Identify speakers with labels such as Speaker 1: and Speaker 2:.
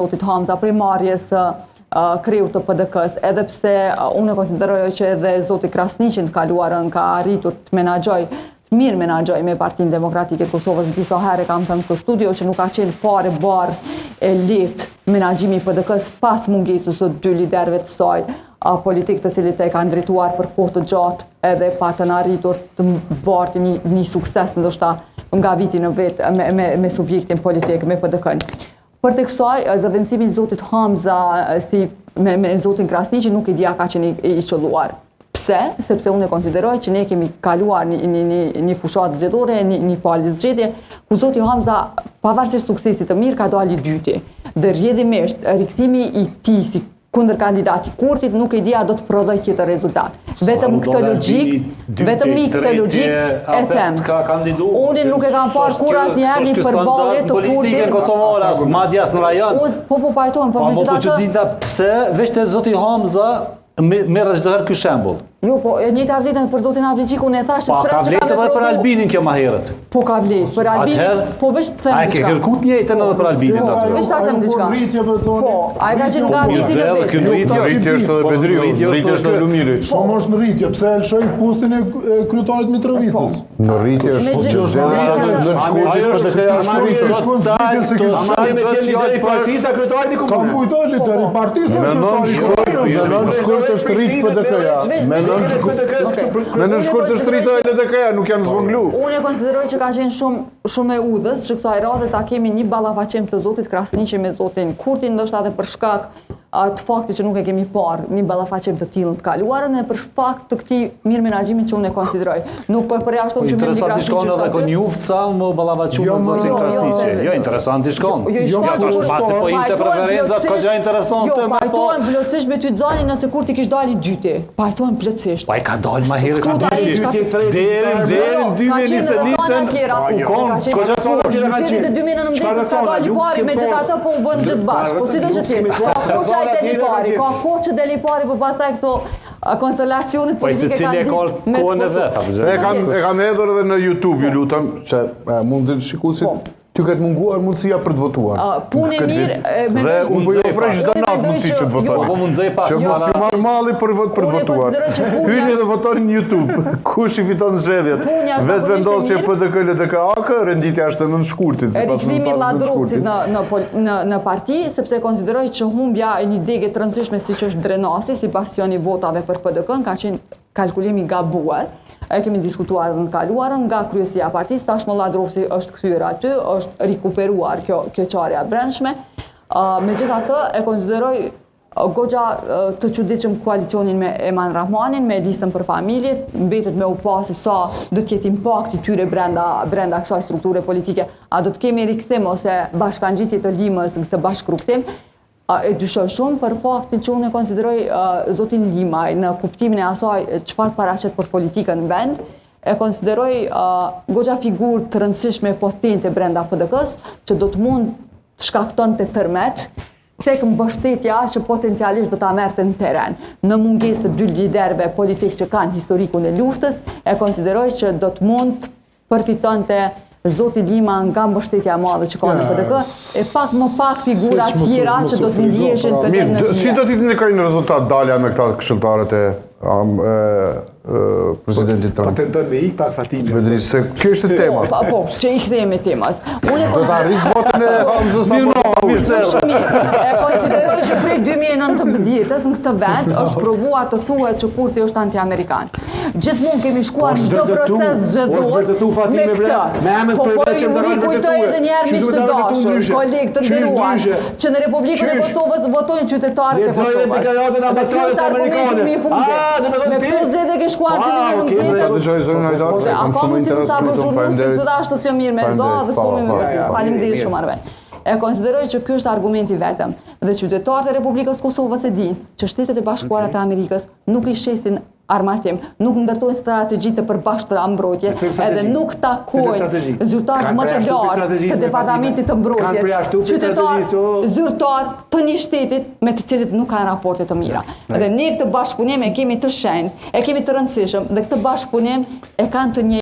Speaker 1: zotit Hamza prej marrjes kreut të PDK-s, edhe pse unë e konsideroj që edhe zoti Krasniqin të kaluarën ka arritur të mirë menaxhoj me Partinë Demokratike të Kosovës. Disa herë kam thënë këtë studio që nuk ka qenë fare barë e lehtë menaxhimi i PDK-s pas mungesës së dy liderëve të saj politikë të cilët e kanë drejtuar për kohë të gjatë edhe pa të arritur të bartë një sukses ndoshta nga viti në vetë me subjektin politik, me PDK-n. Për të kësaj, zëvendësimi i zotit Hamza me zotin Krasniqin nuk i dija ka qenë i qelluar. Pse? Sepse unë e konsideroj që ne kemi kaluar një fushat zgjedhore, një palë zgjedhje, ku zoti Hamza, pavarësisht suksesit të mirë, ka dalë i dyti. Dhe rrjedhimisht, rikthimi i tij si kundër kandidati Kurtit nuk e dia do të prodhoj tjetër rezultat. Vetëm këtë logjik e them. Unë nuk e kam parë kur asnjëherë një përballje të Kurtit.
Speaker 2: Politikën kosovare, madje as në rajon.
Speaker 1: Po pajtohem, po megjithatë.
Speaker 2: Po që dinda pse veç te zoti Hamza merr çdo herë ky shembull.
Speaker 1: Jo, po e njëjta vletën për zotin Abliçiku ne thashë
Speaker 2: s'ka vletë edhe për Albinin kjo më herët.
Speaker 1: Po ka vletë për Albinin, po veç të them diçka.
Speaker 2: Ai ke kërkuar njëjtën edhe për Albinin aty.
Speaker 1: Veç ta them diçka. Po, ai ka qenë nga viti në vit.
Speaker 3: Rritje është edhe Bedriu, rritje është edhe Lumiri.
Speaker 4: Shumë është në rritje, pse e lëshoi postin e kryetarit Mitrovicës.
Speaker 3: Në rritje është me në shkurt është rritë e LDK-ja, nuk janë zvënglu.
Speaker 1: Unë e konsideroj që ka qenë shumë e udhës, që kësaj radhe ta kemi një ballafaqim të zotit Krasniqi me zotin Kurtin, ndoshta edhe për shkak të faktit që nuk e kemi parë një ballafaqim të tillë të kaluarën e për shkak të këtij mirë menaxhimi që unë e konsideroj. Nuk po përjashton që me
Speaker 2: interesant i shkon edhe kon juft sa më ballafaqu me zotin Krasniqi. Jo, interesant i shkon. Jo, tash pasi po imte preferencat, ka gjë interesante
Speaker 1: me po. Pajtohen plotësisht me ty Xhani nëse Kurti kish dalë i dyti. Pajtohen plotësisht.
Speaker 2: Po ai ka dalë më herë ka dyti. Deri 2021 koxa para që ka
Speaker 1: qenë. 2019 ka dalë i pari, megjithatë po u bën gjithë bashkë. Po si do të thotë? Ka kohë që deli pari, për pastaj këto konstelacionit politike kanë ditë.
Speaker 2: Po kohën e vet, apo
Speaker 3: gjë. E kam hedhur edhe në YouTube, ju lutem, që mundin shikuesit ty këtë munguar mundësia për të votuar.
Speaker 1: Punë e mirë,
Speaker 3: dhe unë po ju ofroj çdo natë mundësi që të votoni.
Speaker 2: Po mundësoj pak.
Speaker 3: Që mos ju marr malli për të votuar. Hyni dhe votoni në YouTube. Kush i fiton zgjedhjet? Vetë vendosje PDK LDK AK, renditja është në shkurtit.
Speaker 1: Rikthimi Lladrovcit në parti, sepse konsideroj që humbja e një degë të rëndësishme siç është Drenasi, si bastioni votave për PDK-n, ka qenë kalkulimi gabuar. E kemi diskutuar edhe në kaluarën nga kryesia e partisë, tashmë Lladrovci është kthyer aty, është rikuperuar kjo çarja e brendshme. Megjithatë, e konsideroj goxha të çuditshëm koalicionin me Eman Rahmanin, me listën për familje, mbetet me u pasi sa do të jetë impakti tyre brenda kësaj strukture politike. A do të kemi rikthim ose bashkangjitje të Limës në këtë bashkërrugtim? E dyshoj shumë për faktin që unë e konsideroj zotin Limaj në kuptimin e asaj çfarë paraqet për politikën në vend, e konsideroj goxha figurë të rëndësishme potente brenda PDK-s që do të mund të shkaktonte tërmet tek mbështetja që potencialisht do ta merrte në terren. Në mungesë të dy liderëve politik që kanë historikun e luftës, e konsideroj që do të mund të përfitonte zoti Lima nga mbështetja e madhe që ka në PDK, e pak më pak figura tjera që do të ndiheshin të
Speaker 3: lënë në. Si do t'i ndikojnë rezultat dalja me këta këshilltarët e presidentit Trump?
Speaker 4: Tenton me ik pak Fatimi.
Speaker 3: Vedri se kjo është tema.
Speaker 1: Po, që i kthehemi temës.
Speaker 3: Do ta rris votën e Hamzës apo
Speaker 1: e konsideroj që prej 2019-s në këtë vend është provuar të thuhet që Kurti është anti-amerikan. Gjithmonë kemi shkuar çdo proces zgjedhor me këtë. Po ju kujtoj edhe një herë miq të dashur, kolegë të nderuar, që në Republikën e Kosovës votojnë qytetarët e Kosovës. Me këtë zgjedhje ke shkuar 2019. A ka mundësi të sa për jurnalistë të dashur të mirë me zonë dhe s'po më faleminderit shumë arve. E konsideroj që ky është argumenti vetëm dhe qytetarët e Republikës së Kosovës e dinë që Shtetet e Bashkuara të Amerikës nuk i shesin armatim, nuk ndërtojnë strategji të përbashkëta mbrojtje, edhe nuk takojnë zyrtarët më të lartë të Departamentit të Mbrojtjes, qytetarë zyrtar të një shtetit me të cilët nuk kanë raporte të mira. Dhe ne këtë bashkëpunim e kemi të shenjtë, e kemi të rëndësishëm dhe këtë bashkëpunim e kanë të